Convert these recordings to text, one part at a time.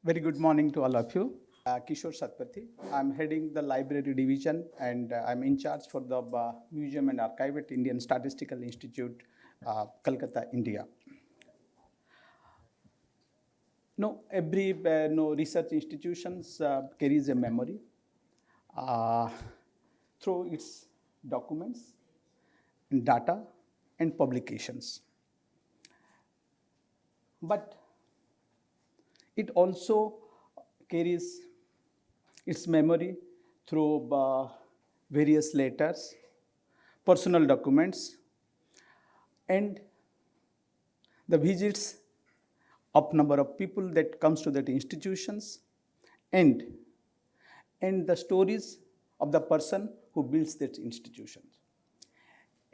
Very good morning to all of you. Kishore Satpathy. I'm heading the library division and I'm in charge for the Museum and Archive at Indian Statistical Institute, Kolkata, India. Every research institutions carries a memory through its documents, and data, and publications. But it also carries its memory through various letters, personal documents, and the visits of number of people that comes to that institutions, and the stories of the person who builds that institution.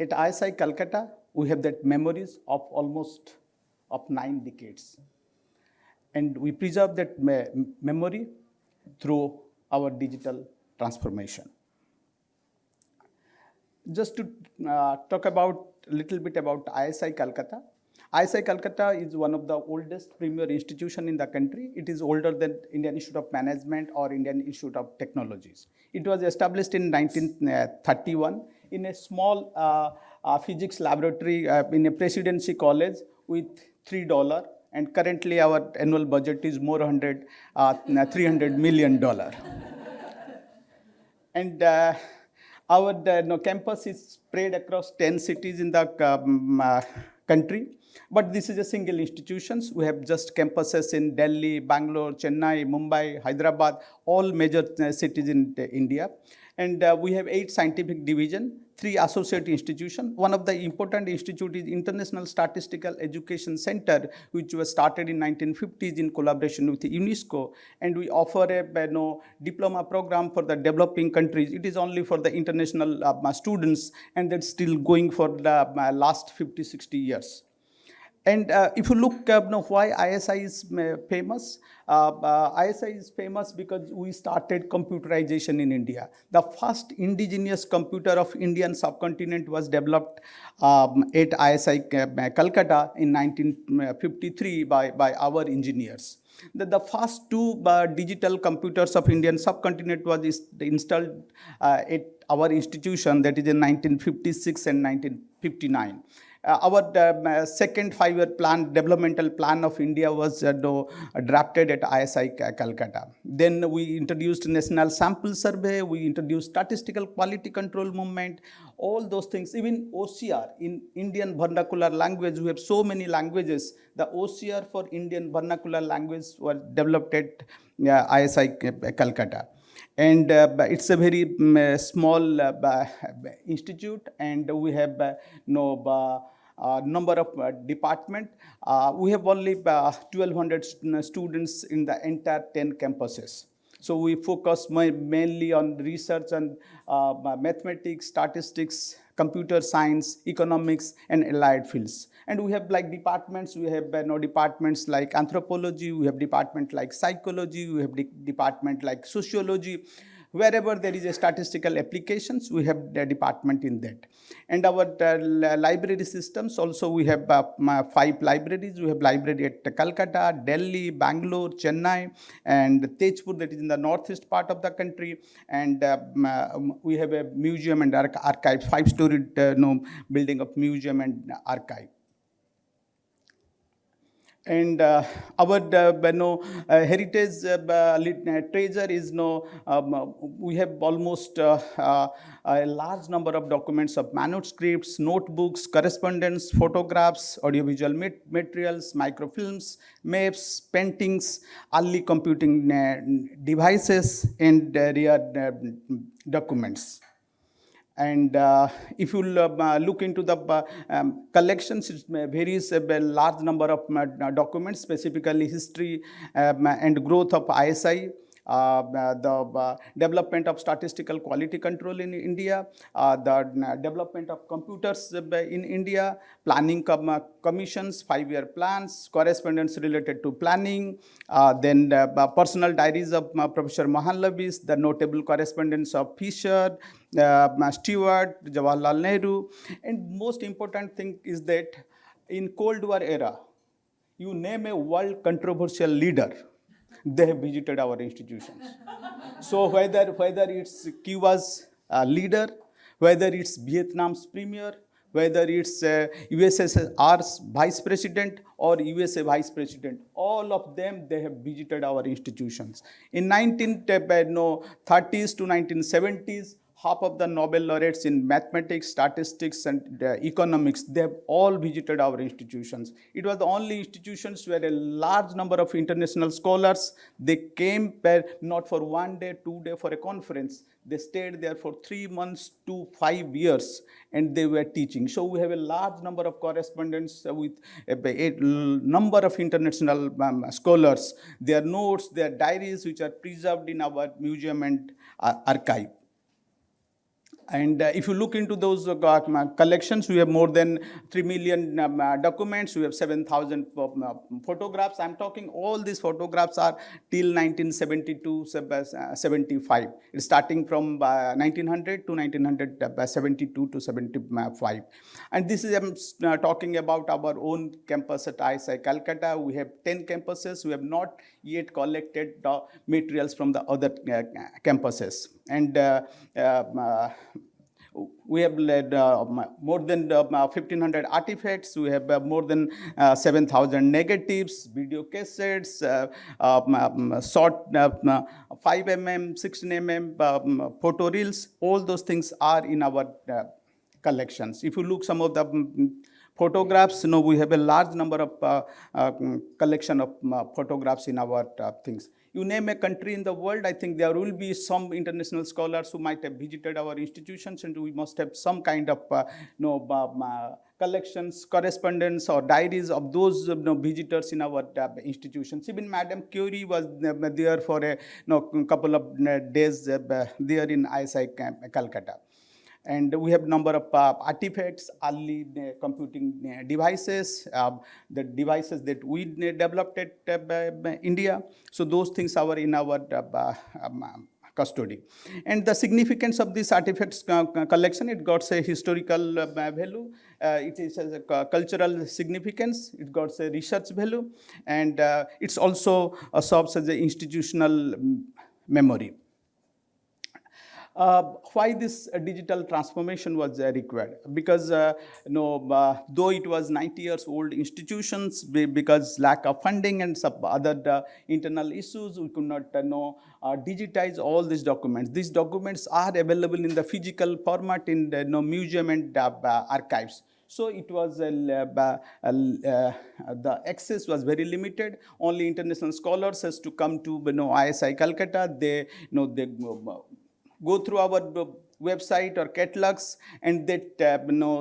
At ISI Kolkata, we have that memories of almost of 9 decades. And we preserve that memory through our digital transformation. Just to talk about a little bit about ISI Kolkata. ISI Kolkata is one of the oldest premier institution in the country. It is older than Indian Institute of Management or Indian Institute of Technologies. It was established in 1931 in a small physics laboratory in a presidency college with $3. And currently our annual budget is more $300 million. And our campus is spread across 10 cities in the country. But this is a single institution. We have just campuses in Delhi, Bangalore, Chennai, Mumbai, Hyderabad, all major cities in India. And we have 8 scientific divisions, 3 associate institutions. One of the important institute is International Statistical Education Center, which was started in 1950s in collaboration with UNESCO. And we offer a diploma program for the developing countries. It is only for the international students, and that's still going for the last 50-60 years. And if you look why ISI is famous, ISI is famous because we started computerization in India. The first indigenous computer of Indian subcontinent was developed at ISI Kolkata in 1953 by our engineers. The first 2 digital computers of Indian subcontinent was installed at our institution, that is in 1956 and 1959. Our second 5-year plan, developmental plan of India was drafted at ISI Kolkata. Then we introduced national sample survey, we introduced statistical quality control movement, all those things. Even OCR in Indian vernacular language, we have so many languages. The OCR for Indian vernacular language was developed at ISI Kolkata. And it's a very small institute, and we have number of department. We have only 1,200 students in the entire 10 campuses. So we focus mainly on research and mathematics, statistics, computer science, economics, and allied fields. And we have like departments, we have departments like anthropology, we have department like psychology, we have department like sociology. Wherever there is a statistical applications, we have the department in that. And our library systems also, we have 5 libraries. We have library at Kolkata, Delhi, Bangalore, Chennai, and Tejpur, that is in the northeast part of the country. And we have a museum and archive, 5-storied building of museum and archive. And our heritage treasure is we have almost a large number of documents of manuscripts, notebooks, correspondence, photographs, audiovisual materials, microfilms, maps, paintings, early computing devices, and rare documents. And if you look into the collections, it varies a large number of documents, specifically history and growth of ISI, the development of statistical quality control in India, the development of computers in India, planning commissions, 5-year plans, correspondence related to planning, then personal diaries of Professor Mahalanobis, the notable correspondence of Fisher, Stewart, Jawaharlal Nehru. And most important thing is that in Cold War era, you name a world controversial leader, they have visited our institutions. So whether it's Cuba's leader, whether it's Vietnam's premier, whether it's USSR's vice president or USA vice president, all of them, they have visited our institutions. In 1930s to 1970s, half of the Nobel laureates in mathematics, statistics, and economics, they have all visited our institutions. It was the only institutions where a large number of international scholars, they came not for 1 day, 2 day for a conference. They stayed there for 3 months to 5 years, and they were teaching. So we have a large number of correspondence with a number of international scholars. Their notes, their diaries, which are preserved in our museum and archive. And if you look into those collections, we have more than 3 million documents. We have 7,000 photographs. I'm talking all these photographs are till 1972, 75. It's starting from 1900 to 1972 to 75. And this is, I'm talking about our own campus at ISI Kolkata. We have 10 campuses. We have not yet collected the materials from the other campuses. And we have more than 1,500 artifacts. We have more than 7,000 negatives, video cassettes, short 5 mm, 16 mm photo reels. All those things are in our collections. If you look some of the photographs, we have a large number of collection of photographs in our things. You name a country in the world, I think there will be some international scholars who might have visited our institutions, and we must have some kind of collections, correspondence, or diaries of those visitors in our institutions. Even Madame Curie was there for a couple of days there in ISI Kolkata. And we have number of artifacts, early computing devices, the devices that we developed at India. So those things are in our custody. And the significance of this artifacts collection, it got a historical value, it is a cultural significance, it got a research value, and it's also serves as an institutional memory. Why this digital transformation was required? Because though it was 90 years old institutions, because lack of funding and some other internal issues, we could not digitize all these documents. These documents are available in the physical format in the museum and archives. So it was the access was very limited. Only international scholars has to come to ISI Kolkata. They go through our website or catalogs, and they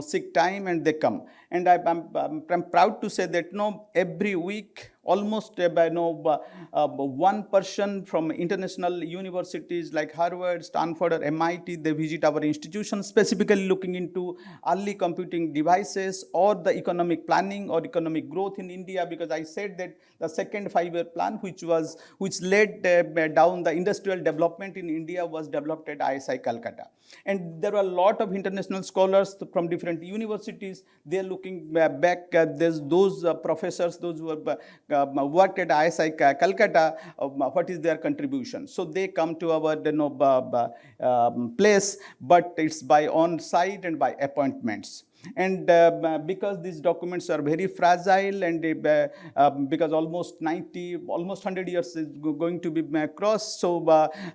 seek time and they come. And I'm proud to say that every week almost one person from international universities like Harvard, Stanford, or MIT, they visit our institution, specifically looking into early computing devices or the economic planning or economic growth in India, because I said that the second 5-year plan, which led down the industrial development in India, was developed at ISI Kolkata. And there were a lot of international scholars from different universities. They are looking back at those professors, those who have worked at ISI Kolkata, what is their contribution. So they come to our place, but it's by on-site and by appointments. And because these documents are very fragile, and because almost 100 years is going to be crossed, so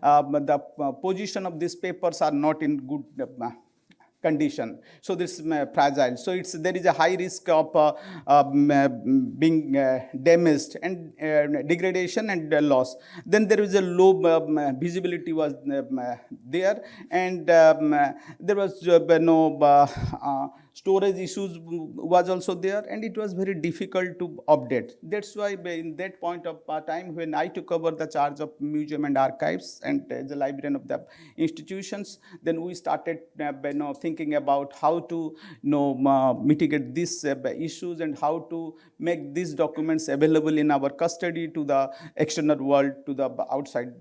the position of these papers are not in good condition. So this is fragile. So there is a high risk of being damaged and degradation and loss. Then there is a low visibility was there, and there was no storage issues was also there, and it was very difficult to update. That's why in that point of time, when I took over the charge of museum and archives and the librarian of the institutions, then we started thinking about how to mitigate these issues and how to make these documents available in our custody to the external world, to the outside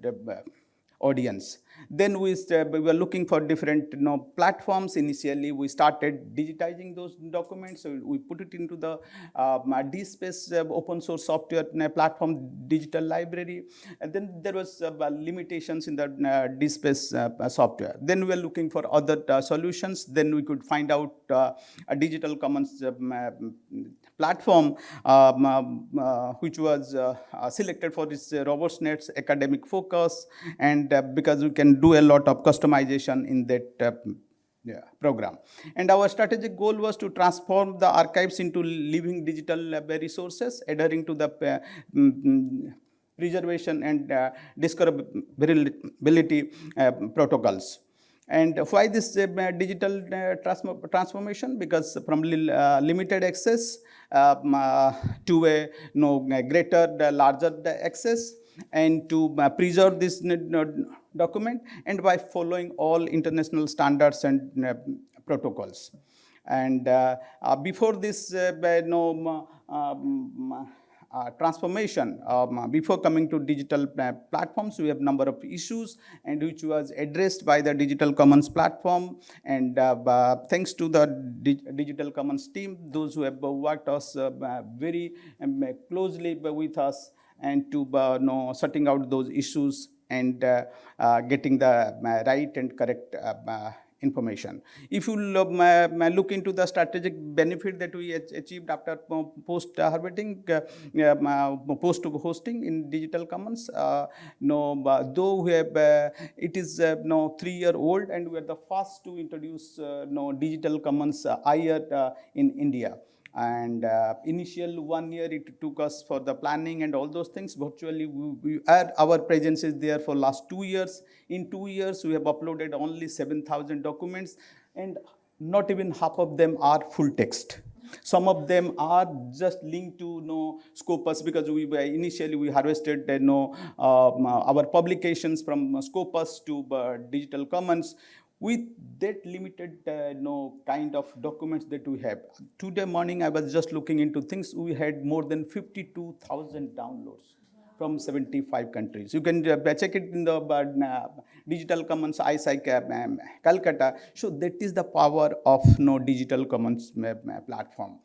audience. Then we were looking for different platforms. Initially, we started digitizing those documents. So we put it into the DSpace open source software platform digital library. And then there was limitations in the DSpace software. Then we were looking for other solutions. Then we could find out a digital commons platform which was selected for its robustness, academic focus, and because we can do a lot of customization in that program. And our strategic goal was to transform the archives into living digital resources, adhering to the preservation and discoverability protocols. And why this digital transformation? Because from limited access to a greater, larger access, and to preserve this document, and by following all international standards and protocols. And before this transformation, before coming to digital platforms, we have number of issues, and which was addressed by the Digital Commons platform. And thanks to the Digital Commons team, those who have worked us very closely with us, and to sorting out those issues and getting the right and correct information. If you look into the strategic benefit that we achieved after post harvesting, post hosting in Digital Commons, though we have it is 3-year-old, and we are the first to introduce Digital Commons IR in India. And initial 1 year it took us for the planning and all those things. Virtually our presence is there for last 2 years. In 2 years we have uploaded only 7,000 documents, and not even half of them are full text. Some of them are just linked to Scopus, because initially we harvested our publications from Scopus to Digital Commons. With that limited kind of documents that we have. Today morning I was just looking into things. We had more than 52,000 downloads from 75 countries. You can check it in the Digital Commons ISI Kolkata. So that is the power of Digital Commons platform.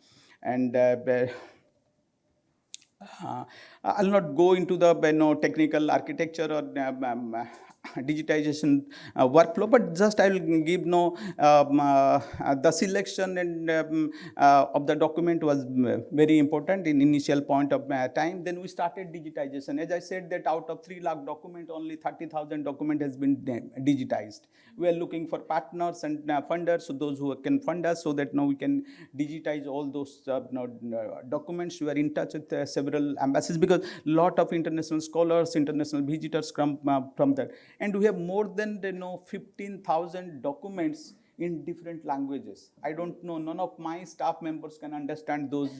And I'll not go into the technical architecture or digitization workflow, but just I will give the selection and of the document was very important in initial point of time. Then we started digitization. As I said, that out of 3 lakh document, only 30,000 document has been digitized. We are looking for partners and funders, so those who can fund us, so that now we can digitize all those documents. We are in touch with several embassies, because lot of international scholars, international visitors come from that. And we have more than 15,000 documents in different languages. I don't know, none of my staff members can understand those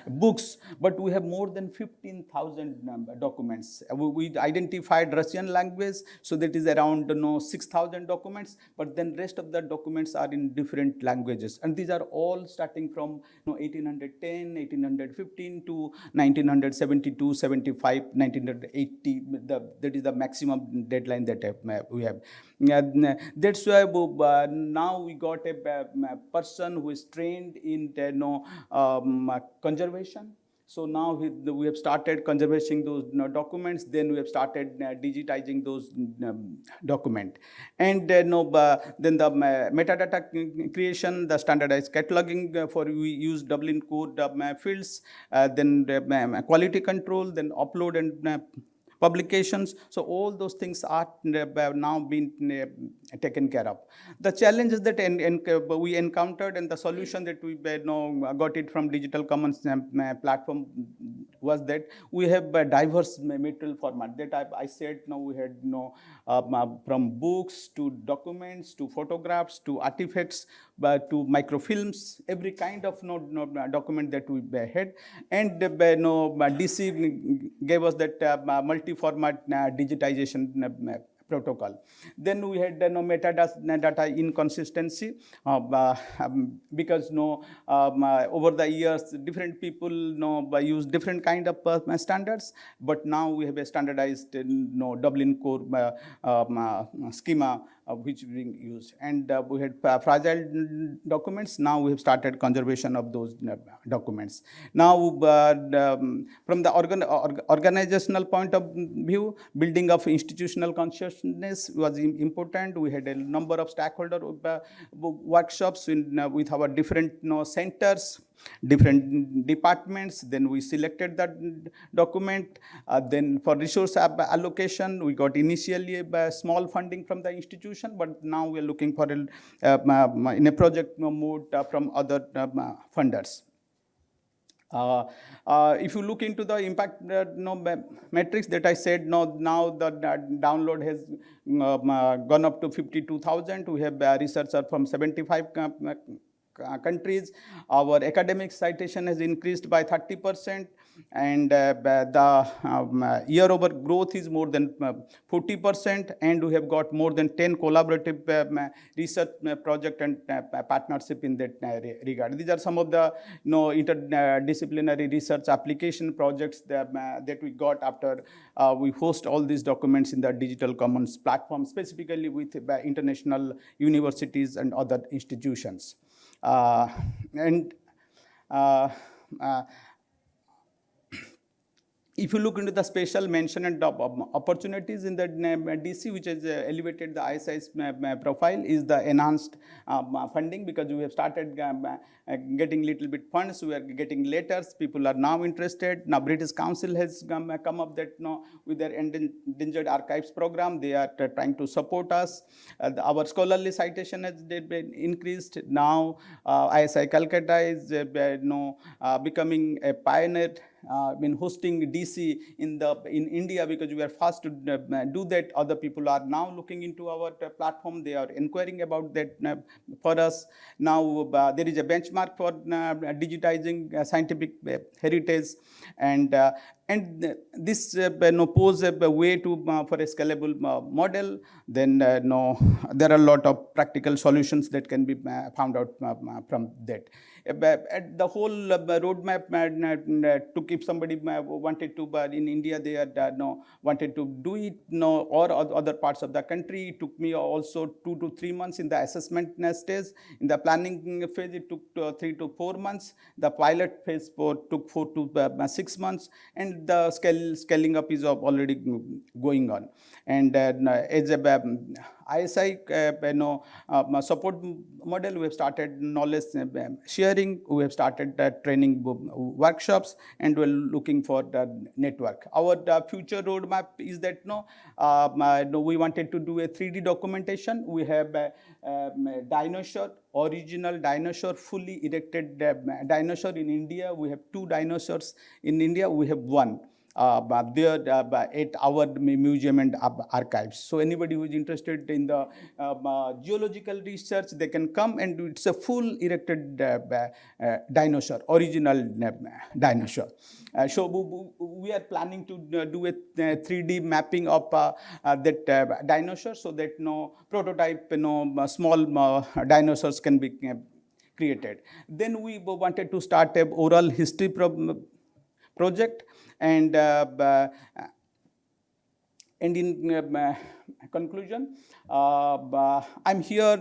books, but we have more than 15,000 documents. We identified Russian language, so that is around 6,000 documents, but then rest of the documents are in different languages. And these are all starting from 1810, 1815 to 1972, 75, 1980. That is the maximum deadline that we have. That's why now we got a person who is trained in conservation. So now we have started conserving those documents. Then we have started digitizing those documents. And then the metadata creation, the standardized cataloging for we use Dublin code fields, then quality control, then upload and publications. So all those things are now being taken care of. The challenges that we encountered and the solution that we got it from Digital Commons platform was that we have a diverse material format. That I said, we had from books to documents to photographs to artifacts to microfilms, every kind of document that we had. And DC gave us that multi-format digitization protocol. Then we had metadata inconsistency because over the years different people use different kind of standards, but now we have a standardized Dublin core schema which being used, and we had fragile documents. Now we have started conservation of those documents. Now from the organizational point of view, building of institutional consciousness was important. We had a number of stakeholder workshops with our different centers, different departments. Then we selected that document. Then for resource allocation, we got initially a small funding from the institution, but now we are looking for in a project mode from other funders. If you look into the impact metrics that I said, now the download has gone up to 52,000. We have researchers from 75 countries. Our academic citation has increased by 30%, and the year-over growth is more than 40%, and we have got more than 10 collaborative research project and partnership in that regard. These are some of the interdisciplinary research application projects that we got after we host all these documents in the digital commons platform, specifically with international universities and other institutions. If you look into the special mention and opportunities in the DC, which has elevated the ISI's profile, is the enhanced funding, because we have started getting little bit funds. We are getting letters. People are now interested. Now British Council has come up that with their Endangered archives program, they are trying to support us. Our scholarly citation has been increased. Now ISI Kolkata is becoming a pioneer in hosting DC in India, because we are fast to do that. Other people are now looking into our platform. They are inquiring about that for us. Now there is a benchmark for digitizing scientific heritage, and this pose a way to for a scalable model. Then there are a lot of practical solutions that can be found out from that. The whole roadmap took, if somebody wanted to, but in India they had wanted to do it, or other parts of the country. It took me also 2 to 3 months in the assessment stage. In the planning phase, it took 3 to 4 months. The pilot phase took 4 to 6 months, and the scaling up is already going on. And as a ISI support model, we have started knowledge sharing. We have started training workshops, and we're looking for the network. Our future roadmap is that we wanted to do a 3D documentation. We have dinosaur, original dinosaur, fully erected dinosaur in India. We have 2 dinosaurs in India. We have 1. There at our museum and archives. So anybody who is interested in the geological research, they can come, and it's a full erected dinosaur, original dinosaur. So we are planning to do a 3D mapping of that dinosaur, so that prototype, small dinosaurs can be created. Then we wanted to start a oral history project, and in conclusion, I'm here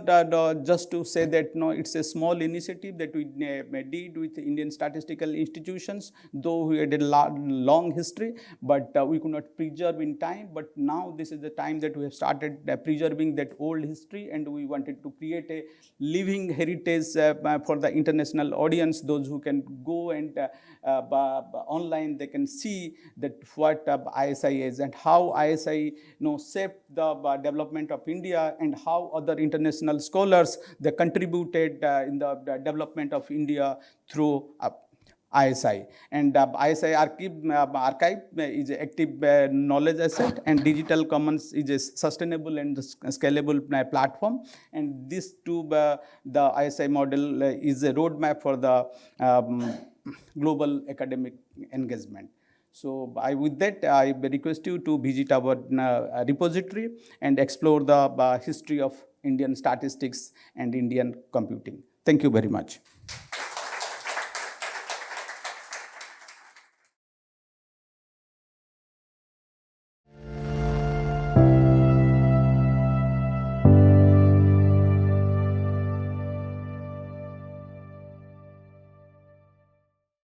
just to say that it's a small initiative that we did with Indian statistical institutions, though we had a long history, but we could not preserve in time. But now this is the time that we have started preserving that old history, and we wanted to create a living heritage for the international audience. Those who can go and online, they can see that what ISI is and how ISI shaped the development of India, and how other international scholars they contributed in the development of India through ISI. And ISI archive is an active knowledge asset, and digital commons is a sustainable and scalable platform. And this too, the ISI model is a roadmap for the global academic engagement. So with that, I request you to visit our repository and explore the history of Indian statistics and Indian computing. Thank you very much.